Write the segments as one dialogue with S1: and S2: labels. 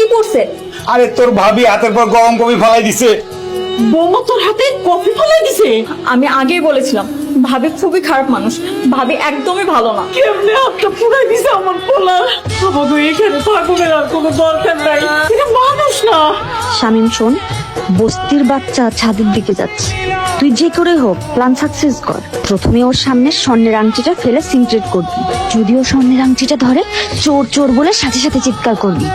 S1: কি পড়ছে?
S2: আরে তোর ভাবি হাতের পর গরম কফি ফালাই দিছে।
S3: বৌমা তোর হাতে কফি ফেলে দিছে?
S1: আমি আগেই বলেছিলাম ভাবি খুবই খারাপ মানুষ, ভাবি একদমই ভালো না।
S3: কেমনে হাতটা পুরাই দিছে আমার পোলার? আমাকে এখানে থাকবে আর কোনো দরকার নাই, এটা মানুষ না।
S4: শামীম শোন, বস্তির বাচ্চা ছাদের দিকে যাচ্ছে, তুই যে করে হোক প্ল্যান সাকসেস কর। প্রথমে ওর সামনে স্বর্ণের আংটিটা ফেলে সিনক্রেট করবি, যদি ও স্বর্ণের আংটিটা ধরে চোর চোর বলে সাথে সাথে চিৎকার করবি।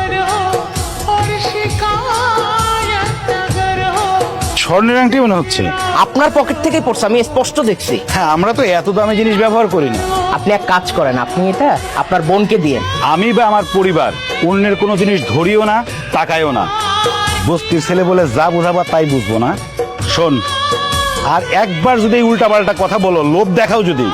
S2: স্বর্ণের আংটি মনে হচ্ছে।
S5: আপনার পকেট থেকে পড়ছে, আমি স্পষ্ট দেখছি।
S2: হ্যাঁ, আমরা তো এত দামি জিনিস ব্যবহার করি না।
S5: আপনি এক কাজ করেন, আপনি এটা আপনার বোনকে দিয়ে।
S2: আমি বা আমার পরিবার অন্যের কোনো জিনিস ধরিও না, তাকাইও না। বস্তির ছেলে বলে যা বোঝাবা তাই বুঝবো না। শোন, আর একবার যদি উল্টা পাল্টা কথা বলো, লোভ দেখাও যদি,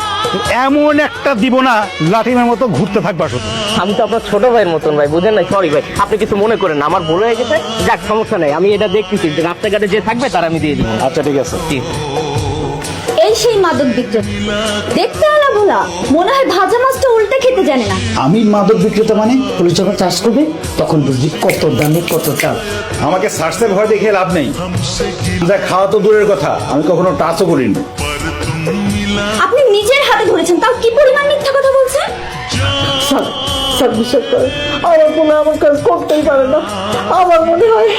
S2: এমন একটা দিব না লাঠিমের মতো ঘুরতে থাকবা শুধু।
S5: আমি তো আপনার ছোট ভাইয়ের মতন ভাই, বুঝেন না? সরি ভাই, আপনি কিছু মনে করেন না, আমার ভুল হয়ে গেছে। যাক, সমস্যা নাই, আমি এটা দেখতেছি যে রাস্তাঘাটে যে থাকবে তার আমি দিয়ে দিব।
S2: আচ্ছা ঠিক আছে।
S1: এই সেই মাদক বিক্রেতা, দেখতে আলা ভোলা, মনে হয় ভাজা মাছটা উল্টে খেতে জানে না।
S6: আমি মাদক বিক্রেতা মানে পুলিশ যখন চার্জ করবে তখন বুঝবি কত দামে কত চাল।
S2: আমাকে সার্চে ভয় দেখে লাভ নেই। যা খাওয়া তো দূরের কথা, আমি কখনো টাচও করিনি।
S1: আপনি নিজের হাতে ধরেছেন, তাও কি পরিমাণ মিথ্যা কথা বলছেন?
S3: স্যার, স্যার বিশ্বাস করেন, আমার পোলা আমার কাজ করতেই পারে না। আমার মনে হয়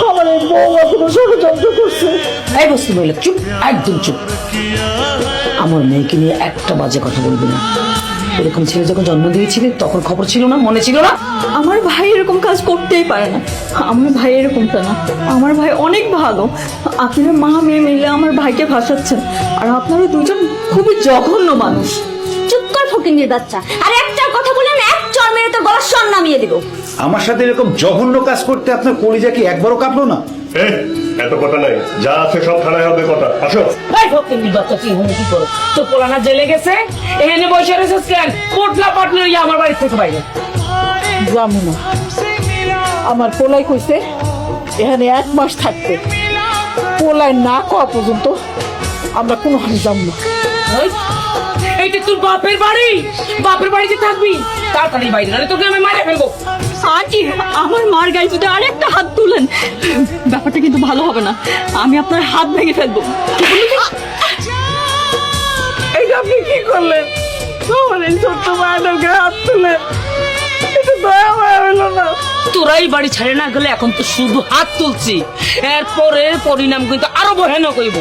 S3: আমার এই বৌমা কোনো ষড়যন্ত্র করছে।
S6: এই বস্তু মহিলা চুপ, একদম চুপ। আমার মেয়েকে নিয়ে একটা বাজে কথা বলবি না। এরকম ছেলে যখন জন্ম দিয়েছিলি তখন খবর ছিল না, মনে ছিল না?
S1: আমার ভাই এরকম কাজ করতেই পারে না। আমার ভাই এরকমটা না, আমার ভাই অনেক ভালো। আপনারা মা মেয়ে মিলে আমার ভাইকে ভাসাচ্ছেন, আর আপনারা দুজন খুবই জঘন্য মানুষ। চুপ কর ফকিন্নির বাচ্চা, আর একটা কথা বলে আমি এক চড় মেরে তোর গলার স্বর নামিয়ে দেবো।
S2: আমার সাথে এরকম জঘন্য কাজ করতে আপনার কলিজা কি একবারও কাঁপলো না?
S7: এত কথা নাই, যা আছে সব থানায় হবে কথা। আসো।
S3: এই ফকিন্নির বাচ্চা, তুই হুমকি কি করো? তোর পোলানা জেলে গেছে, এখানে বসে রয়েছিস কেন? পোটলা পাটলা ইয়ে আমার বাড়ি থেকে বাইরে যাবো না। আমার পোলাই কইছে এখানে 1 মাস থাকতে, পোলাই না কওয়া পর্যন্ত আমরা কোনো হানি যাবো না। এইটা তোর বাপের বাড়ি, বাপের বাড়িতে থাকবি, তাড়াতাড়ি বাইরে, নাহলে তোকে আমি মারে ফেলবো।
S1: আন্টি, আমার মার গায়ে যদি আরেকটা হাত তুলেন, ব্যাপারটা কিন্তু ভালো হবে না। আমি আপনার হাত ভেঙে ফেলবো।
S3: এইটা আপনি কি করলেন? আমার এই ছোট্ট মায়ের হাত তুলে, এটা দয়া মায়া হলো না। তোরাই বাড়ি ছাড়ে না গেলে এখন তো শুধু হাত তুলছি, এরপরে পরিণাম কিন্তু আরো ভয়ানক হইব।